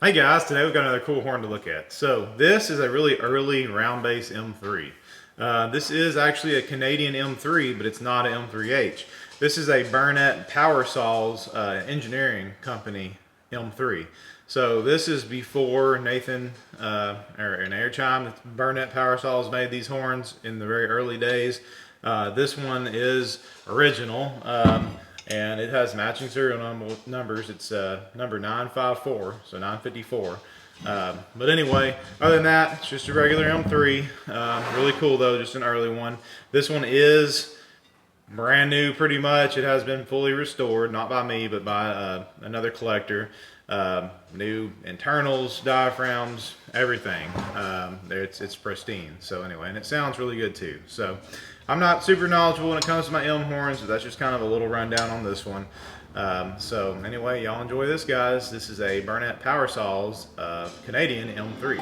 Hey guys, today we've got another cool horn to look at. So this is a really early round bass M3. This is actually a Canadian M3, but it's not an M3H. This is a Burnett Power Saws engineering company M3. So this is before Nathan or an Airchime. Burnett Power Saws made these horns in the very early days. This one is original. And it has matching serial numbers. It's number 954, so 954. But anyway, other than that, it's just a regular M3. Really cool though, just an early one. This one is brand new pretty much. It has been fully restored, not by me, but by another collector. New internals, diaphragms, everything. It's pristine. So anyway, and it sounds really good too. So I'm not super knowledgeable when it comes to my M horns, but that's just kind of a little rundown on this one. So anyway, y'all enjoy this, guys. This is a Burnett Power Saws Canadian M3.